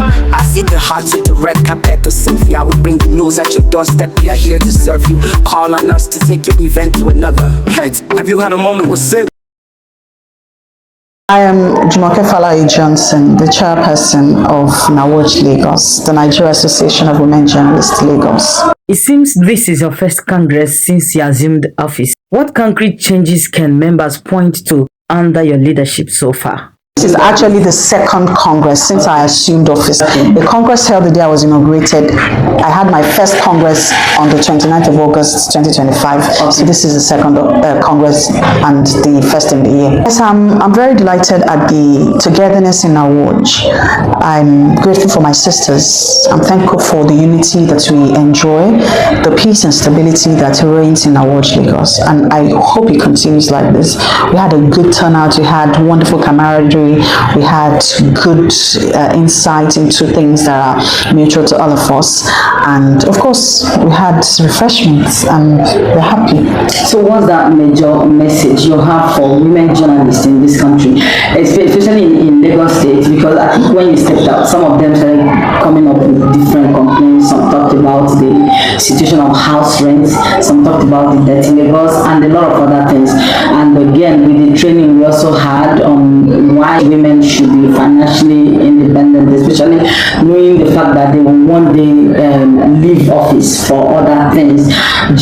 I see the hearts with the red carpet to selfie. I will bring the news at your doorstep. We are here to serve you. Call on us to take your event to another height. Have you had a moment with Sid? I am Jumoke Johnson, the chairperson of Nawoj Lagos, the Nigeria Association of Women Journalists Lagos. It seems this is your first Congress since you assumed office. What concrete changes can members point to under your leadership so far? This is actually the second Congress since I assumed office. The Congress held the day I was inaugurated. I had my first Congress on the 29th of August 2025. So this is the second Congress and the first in the year. Yes, I'm very delighted at the togetherness in Nawoj. I'm grateful for my sisters. I'm thankful for the unity that we enjoy, the peace and stability that reigns in Nawoj Lagos. And I hope it continues like this. We had a good turnout. We had wonderful camaraderie. We had good insight into things that are mutual to all of us, and of course we had refreshments and we're happy. So what's that major message you have for women journalists in this country, especially in Lagos State? Because I think when you stepped out, some of them started coming up with different complaints. Some talked about the situation of house rents, some talked about the dirty Lagos, and a lot of other things. And again, with the training we also had on why women should be financially independent, especially knowing the fact that they will one day leave office for other things.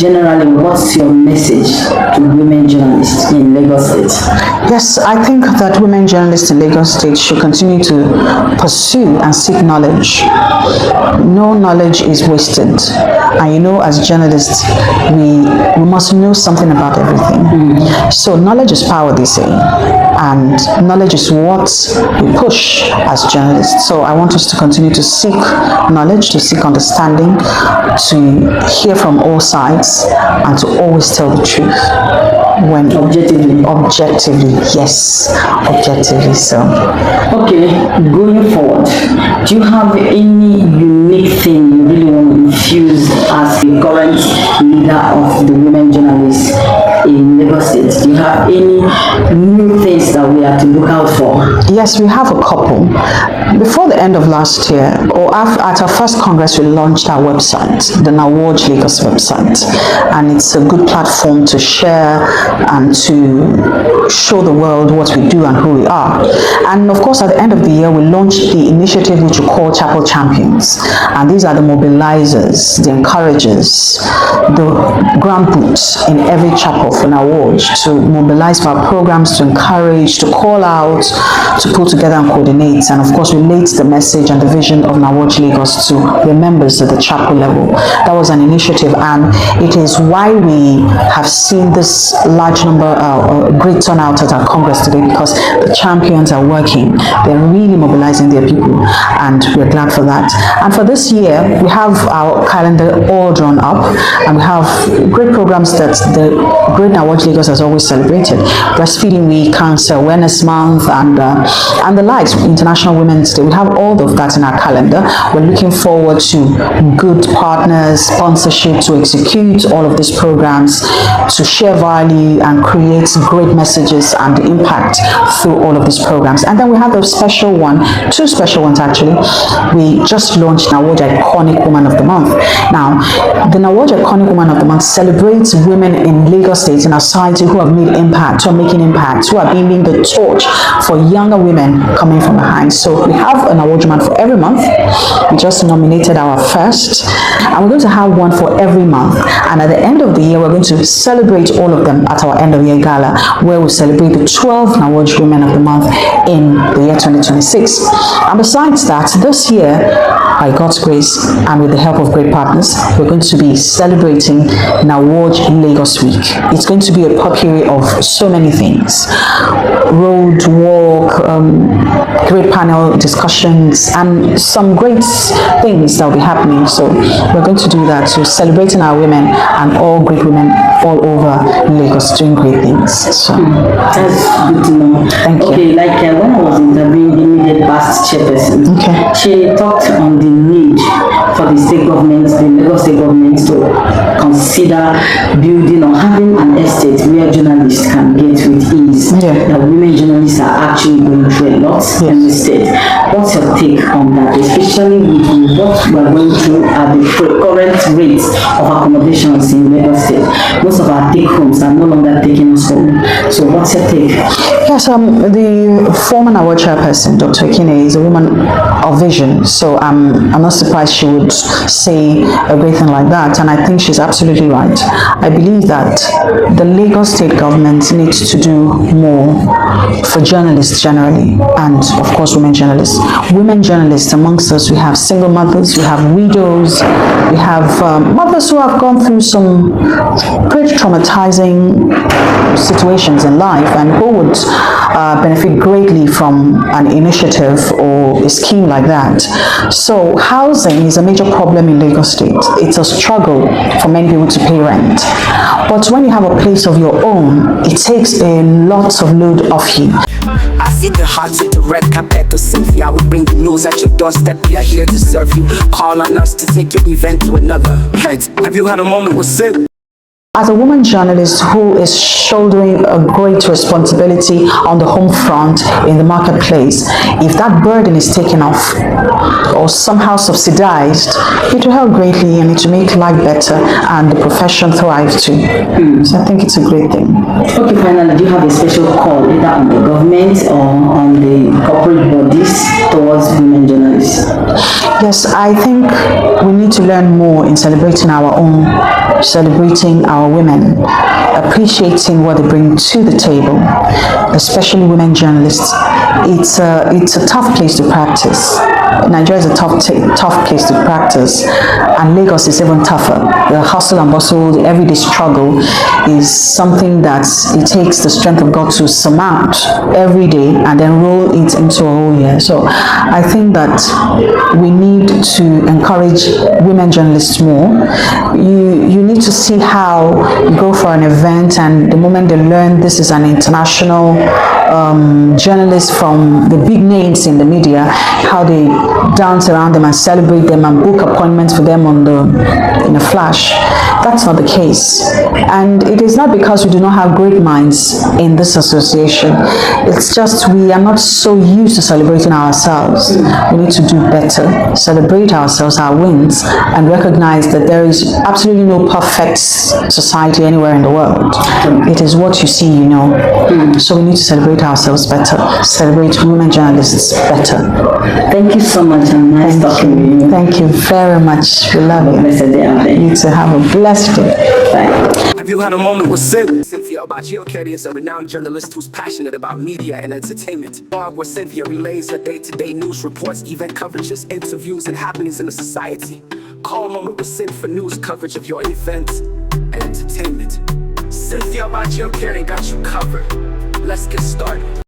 Generally, what's your message to women journalists in Lagos State? Yes, I think that women journalists in Lagos State should continue to pursue and seek knowledge. No knowledge is wasted. And you know, as journalists, we must know something about everything. So knowledge is power, they say. And knowledge is what we push as journalists. So I want us to continue to seek knowledge, to seek understanding, to hear from all sides, and to always tell the truth. When objectively, yes, objectively. So okay, going forward, do you have any unique thing you really want to infuse as the current leader of the women journalists in Lagos State? Do you have any new things that we have to look out for? Yes, we have a couple. Before the end of last year, or at our first Congress, we launched our website, the Nawoj Lagos website, and it's a good platform to share and to show the world what we do and who we are. And of course, at the end of the year, we launched the initiative which we call Chapel Champions, and these are the mobilizers, the encouragers, the ground boots in every chapel for Nawoj to mobilize for our programs, to encourage, to call out, to pull together and coordinate, and of course relate the message and the vision of Nawoj Lagos to the members at the chapel level. That was an initiative, and it is why we have seen this large number, great turnout at our Congress today, because the champions are working. They're really mobilizing their people, and we're glad for that. And for this year, we have our calendar all drawn up, and we have great programs that the Great Nawoj Lagos has always celebrated. Breastfeeding Week, Cancer Awareness Month, and the likes, International Women's Day. We have all of that in our calendar. We're looking forward to good partners, sponsorship to execute all of these programs, to share value and create great messages and impact through all of these programs. And then we have a special one, two special ones actually. We just launched Nawoj Iconic Woman of the Month. Now, the Nawoj Iconic Woman of the Month celebrates women in Lagos State, in our society, who have made impact, who are making impact, who are being the torch for younger women coming from behind. So we have an award woman for every month. We just nominated our first, and we're going to have one for every month. And at the end of the year, we're going to celebrate all of them at our end of year gala, where we celebrate the 12 Nawoj Women of the Month in the year 2026. And besides that, this year, by God's grace and with the help of great partners, we're going to be celebrating Nawoj Lagos Week. It's going to be a potpourri of so many things: road walk, great panel discussions, and some great things that will be happening. So we're going to do that, so celebrating our women and all great women all over Lagos doing great things. So that's good to know. Thank you. Okay, like when I was interviewing the immediate past chairperson, she talked on the need for the state government, the Lagos state government, to consider building or having an estate where journalists can get with ease. That women journalists are actually going through a lot in the state. What's your take on that, especially with what we are going through at the current rates of accommodations in Lagos State? Most of our take homes are no longer taking us home. So what's your take? Yes, the former Nawoj Chairperson, Dr. Ekine, is a woman of vision, so I'm not surprised she would say a great thing like that, and I think she's absolutely right. I believe that the Lagos State government needs to do more for journalists generally, and of course women journalists. Women journalists amongst us, we have single mothers, we have widows, we have mothers who have gone through some pretty traumatizing situations in life and who would benefit greatly from an initiative or a scheme like that. So housing is a major problem in Lagos State. It's a struggle for many people to pay rent. But when you have a place of your own, it takes a lot of load off you. I see the hearts with the red carpet to Cynthia. I will bring the news at your doorstep. We are here to serve you. Call on us to take your event to another. Heads, have you had a moment with Sid? As a woman journalist who is shouldering a great responsibility on the home front in the marketplace, if that burden is taken off or somehow subsidized, it will help greatly and it will make life better and the profession thrive too. So I think it's a great thing. Okay, finally, do you have a special call either on the government or on the corporate bodies towards women journalists? Yes, I think we need to learn more in celebrating our own, celebrating our women, appreciating what they bring to the table, especially women journalists. It's a tough place to practice. Nigeria is a tough place to practice, and Lagos is even tougher. The hustle and bustle, the everyday struggle is something that it takes the strength of God to surmount every day and then roll it into a whole year. So I think that we need to encourage women journalists more. You need to see how you go for an event and the moment they learn this is an international journalist from the big names in the media, how they dance around them and celebrate them and book appointments for them in a flash. That's not the case. And it is not because we do not have great minds in this association. It's just we are not so used to celebrating ourselves. We need to do better, celebrate ourselves, our wins, and recognize that there is absolutely no perfect society anywhere in the world. It is what you see, you know. So we need to celebrate ourselves better, celebrate women journalists better. Thank you so much, and nice talking with you. Thank you very much. We love you. Blessed day. You need to have a blessed day. Bye. Have you had a moment with Sid? Cynthia Jumoke is a renowned journalist who's passionate about media and entertainment. Blog where Cynthia relays her day-to-day news reports, event coverages, interviews, and happenings in the society. Call Moment with Sid for news coverage of your events and entertainment. Cynthia Jumoke got you covered. Let's get started.